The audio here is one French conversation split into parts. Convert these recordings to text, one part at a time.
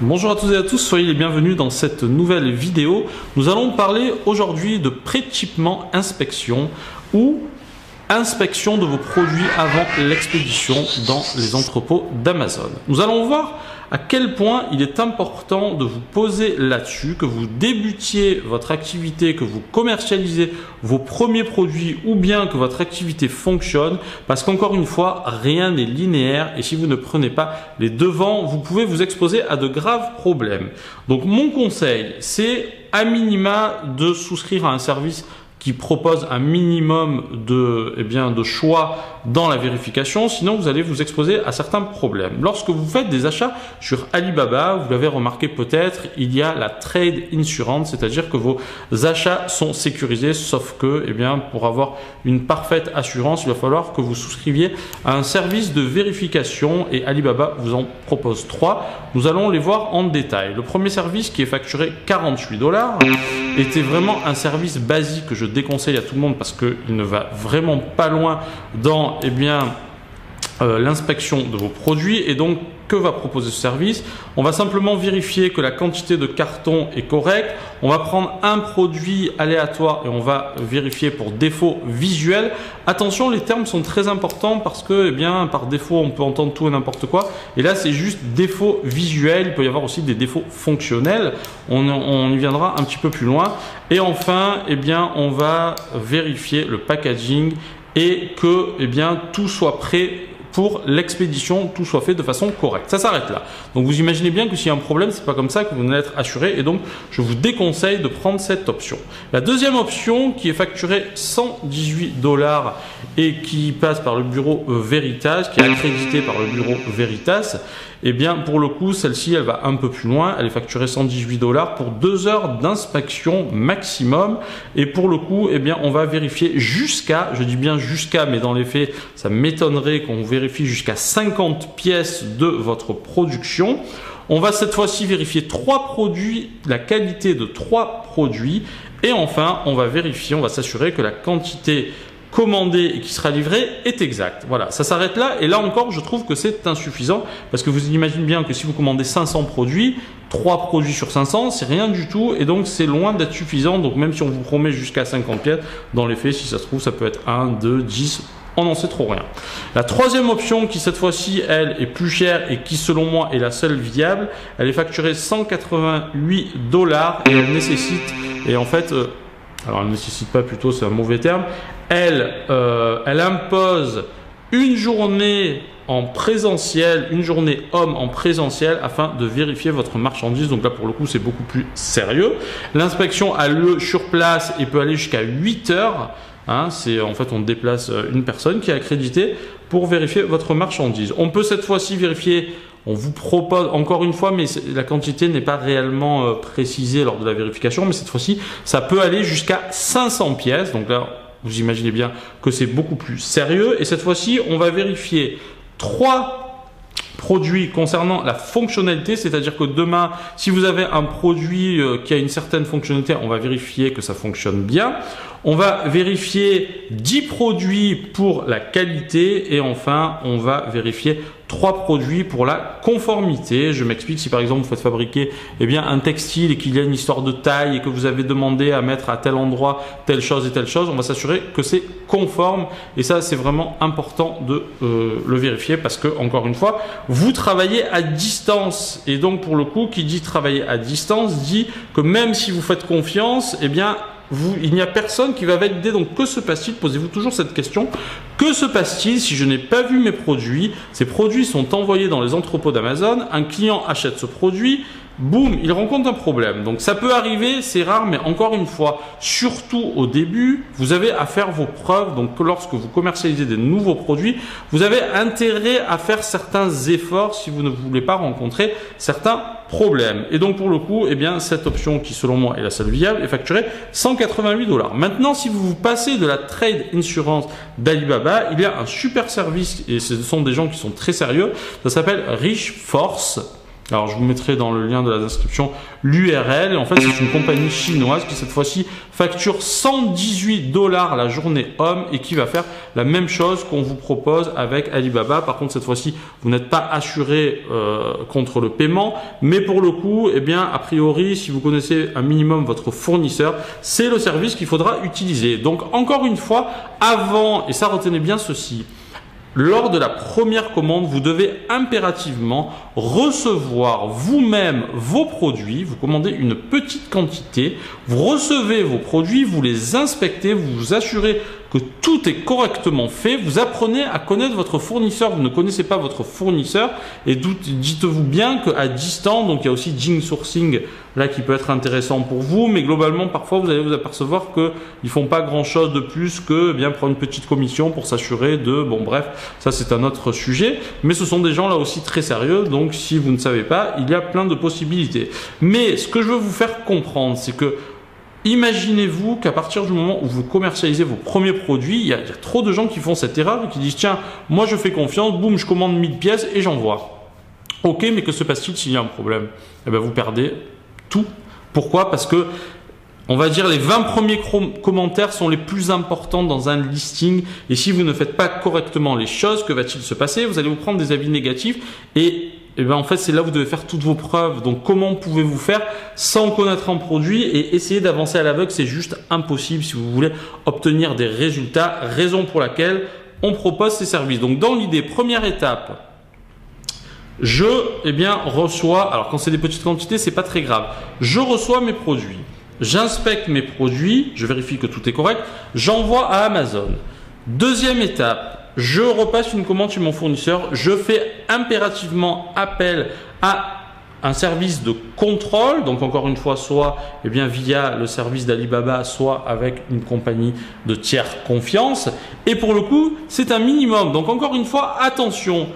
Bonjour à toutes et à tous, soyez les bienvenus dans cette nouvelle vidéo. Nous allons parler aujourd'hui de pré-shipment inspection ou inspection de vos produits avant l'expédition dans les entrepôts d'Amazon. Nous allons voir à quel point il est important de vous poser là-dessus, que vous débutiez votre activité, que vous commercialisez vos premiers produits ou bien que votre activité fonctionne, parce qu'encore une fois, rien n'est linéaire et si vous ne prenez pas les devants, vous pouvez vous exposer à de graves problèmes. Donc mon conseil, c'est à minima de souscrire à un service qui propose un minimum de choix dans la vérification, sinon vous allez vous exposer à certains problèmes. Lorsque vous faites des achats sur Alibaba, vous l'avez remarqué peut-être, il y a la trade insurance, c'est-à-dire que vos achats sont sécurisés, sauf que pour avoir une parfaite assurance, il va falloir que vous souscriviez à un service de vérification et Alibaba vous en propose 3. Nous allons les voir en détail. Le premier service qui est facturé 48 $ était vraiment un service basique que je déconseille à tout le monde parce qu'il ne va vraiment pas loin dans l'inspection de vos produits. Et donc, que va proposer ce service? On va simplement vérifier que la quantité de carton est correcte. On va prendre un produit aléatoire et on va vérifier pour défaut visuel. Attention, les termes sont très importants parce que par défaut, on peut entendre tout et n'importe quoi. Et là, c'est juste défaut visuel. Il peut y avoir aussi des défauts fonctionnels. On y viendra un petit peu plus loin. Et enfin, on va vérifier le packaging et que tout soit prêt pour l'expédition, tout soit fait de façon correcte. Ça s'arrête là. Donc vous imaginez bien que s'il y a un problème, c'est pas comme ça que vous allez être assuré et donc je vous déconseille de prendre cette option. La deuxième option qui est facturée 118 $ et qui passe par le bureau Veritas, qui est accrédité par le bureau Veritas, pour le coup, celle-ci, elle va un peu plus loin. Elle est facturée 118 $ pour 2 heures d'inspection maximum. Et pour le coup, on va vérifier jusqu'à, je dis bien jusqu'à, mais dans les faits, ça m'étonnerait qu'on vérifie jusqu'à 50 pièces de votre production. On va cette fois-ci vérifier 3 produits, la qualité de 3 produits. Et enfin, on va vérifier, on va s'assurer que la quantité commandé et qui sera livré est exact. Voilà, ça s'arrête là. Et là encore, je trouve que c'est insuffisant parce que vous imaginez bien que si vous commandez 500 produits, 3 produits sur 500, c'est rien du tout et donc c'est loin d'être suffisant. Donc même si on vous promet jusqu'à 50 pièces, dans les faits, si ça se trouve, ça peut être 1, 2, 10. On n'en sait trop rien. La troisième option qui cette fois-ci, elle, est plus chère et qui selon moi est la seule viable, elle est facturée 188 $ et elle nécessite, et en fait, alors elle ne nécessite pas plutôt, c'est un mauvais terme, elle impose une journée en présentiel, une journée homme en présentiel afin de vérifier votre marchandise. Donc là pour le coup c'est beaucoup plus sérieux. L'inspection a lieu sur place et peut aller jusqu'à 8 heures. C'est en fait on déplace une personne qui est accréditée pour vérifier votre marchandise. On peut cette fois-ci vérifier. On vous propose encore une fois, mais la quantité n'est pas réellement précisée lors de la vérification, mais cette fois-ci, ça peut aller jusqu'à 500 pièces. Donc là, vous imaginez bien que c'est beaucoup plus sérieux. Et cette fois-ci, on va vérifier 3 produits concernant la fonctionnalité, c'est-à-dire que demain, si vous avez un produit qui a une certaine fonctionnalité, on va vérifier que ça fonctionne bien. On va vérifier 10 produits pour la qualité et enfin, on va vérifier 3 produits pour la conformité. Je m'explique, si par exemple vous faites fabriquer un textile et qu'il y a une histoire de taille et que vous avez demandé à mettre à tel endroit telle chose et telle chose, on va s'assurer que c'est conforme et ça c'est vraiment important de le vérifier parce que encore une fois, vous travaillez à distance et donc pour le coup, qui dit travailler à distance dit que même si vous faites confiance, il n'y a personne qui va valider. Donc que se passe-t-il? Posez-vous toujours cette question. Que se passe-t-il si je n'ai pas vu mes produits? Ces produits sont envoyés dans les entrepôts d'Amazon. Un client achète ce produit. Boum, il rencontre un problème. Donc ça peut arriver, c'est rare, mais encore une fois, surtout au début, vous avez à faire vos preuves. Donc lorsque vous commercialisez des nouveaux produits, vous avez intérêt à faire certains efforts si vous ne voulez pas rencontrer certains problèmes. Et donc pour le coup, cette option qui selon moi est la seule viable est facturée 188 $. Maintenant, si vous passez de la trade insurance d'Alibaba, il y a un super service et ce sont des gens qui sont très sérieux. Ça s'appelle Rich Force. Alors je vous mettrai dans le lien de la description l'URL. Et en fait, c'est une compagnie chinoise qui cette fois-ci facture 118 $ la journée homme et qui va faire la même chose qu'on vous propose avec Alibaba. Par contre, cette fois-ci, vous n'êtes pas assuré contre le paiement. Mais pour le coup, eh bien, a priori, si vous connaissez un minimum votre fournisseur, c'est le service qu'il faudra utiliser. Donc encore une fois, avant, et ça retenez bien ceci, lors de la première commande, vous devez impérativement recevoir vous-même vos produits. Vous commandez une petite quantité, vous recevez vos produits, vous les inspectez, vous vous assurez que tout est correctement fait. Vous apprenez à connaître votre fournisseur. Vous ne connaissez pas votre fournisseur et dites-vous bien qu'à distance, donc il y a aussi Jing Sourcing là qui peut être intéressant pour vous, mais globalement parfois vous allez vous apercevoir qu'ils font pas grand chose de plus que bien prendre une petite commission pour s'assurer de, bon bref, ça c'est un autre sujet, mais ce sont des gens là aussi très sérieux, donc si vous ne savez pas, il y a plein de possibilités. Mais ce que je veux vous faire comprendre, c'est que imaginez-vous qu'à partir du moment où vous commercialisez vos premiers produits, il y a trop de gens qui font cette erreur et qui disent tiens, moi je fais confiance, boum, je commande 1000 pièces et j'envoie. Ok, mais que se passe-t-il s'il y a un problème? Eh bien, vous perdez tout. Pourquoi? Parce que on va dire les 20 premiers commentaires sont les plus importants dans un listing et si vous ne faites pas correctement les choses, que va-t-il se passer? Vous allez vous prendre des avis négatifs et ben en fait, c'est là où vous devez faire toutes vos preuves. Donc, comment pouvez-vous faire sans connaître un produit et essayer d'avancer à l'aveugle? C'est juste impossible si vous voulez obtenir des résultats. Raison pour laquelle on propose ces services. Donc, dans l'idée, première étape, je reçois, alors quand c'est des petites quantités, c'est pas très grave. Je reçois mes produits. J'inspecte mes produits, je vérifie que tout est correct. J'envoie à Amazon. Deuxième étape. Je repasse une commande chez mon fournisseur, je fais impérativement appel à un service de contrôle, donc encore une fois, soit via le service d'Alibaba, soit avec une compagnie de tiers confiance. Et pour le coup, c'est un minimum. Donc encore une fois, attention,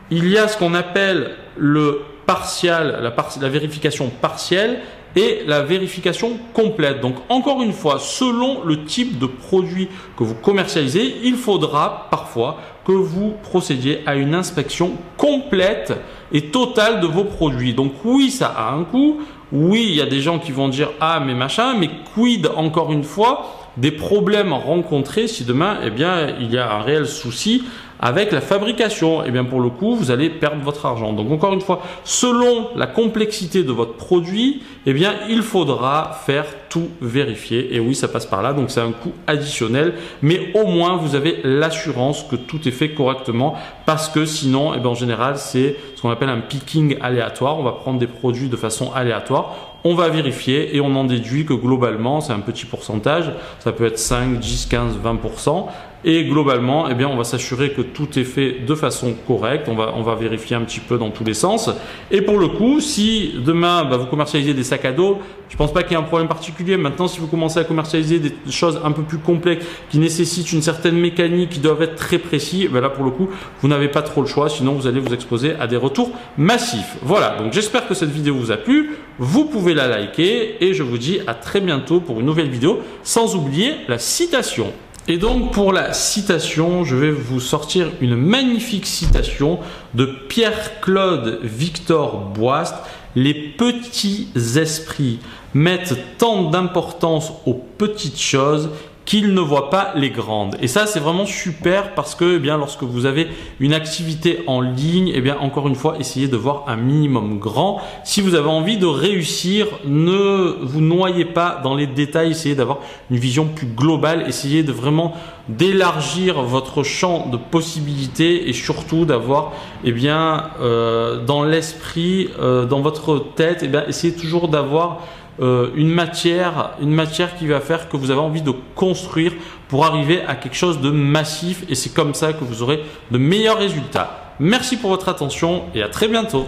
il y a ce qu'on appelle le partial, la vérification partielle et la vérification complète. Donc encore une fois, selon le type de produit que vous commercialisez, il faudra parfois que vous procédiez à une inspection complète et totale de vos produits. Donc oui, ça a un coût. Oui, il y a des gens qui vont dire « Ah, mais machin », mais quid encore une fois des problèmes rencontrés si demain, il y a un réel souci avec la fabrication, pour le coup, vous allez perdre votre argent. Donc, encore une fois, selon la complexité de votre produit, il faudra faire tout vérifier. Et oui, ça passe par là. Donc, c'est un coût additionnel. Mais au moins, vous avez l'assurance que tout est fait correctement parce que sinon, en général, c'est ce qu'on appelle un picking aléatoire. On va prendre des produits de façon aléatoire. On va vérifier et on en déduit que globalement, c'est un petit pourcentage. Ça peut être 5, 10, 15, 20%. Et globalement, on va s'assurer que tout est fait de façon correcte. On va vérifier un petit peu dans tous les sens. Et pour le coup, si demain, vous commercialisez des sacs à dos, je ne pense pas qu'il y ait un problème particulier. Maintenant, si vous commencez à commercialiser des choses un peu plus complexes qui nécessitent une certaine mécanique, qui doivent être très précis, là, pour le coup, vous n'avez pas trop le choix. Sinon, vous allez vous exposer à des retours massifs. Voilà. Donc, j'espère que cette vidéo vous a plu. Vous pouvez la liker et je vous dis à très bientôt pour une nouvelle vidéo. Sans oublier la citation. Et donc pour la citation, je vais vous sortir une magnifique citation de Pierre-Claude Victor Boist. Les petits esprits mettent tant d'importance aux petites choses qu'ils ne voient pas les grandes. Et ça, c'est vraiment super parce que lorsque vous avez une activité en ligne, encore une fois, essayez de voir un minimum grand. Si vous avez envie de réussir, ne vous noyez pas dans les détails, essayez d'avoir une vision plus globale, essayez de vraiment d'élargir votre champ de possibilités et surtout d'avoir dans l'esprit, dans votre tête, essayez toujours d'avoir une matière qui va faire que vous avez envie de construire pour arriver à quelque chose de massif et c'est comme ça que vous aurez de meilleurs résultats. Merci pour votre attention et à très bientôt.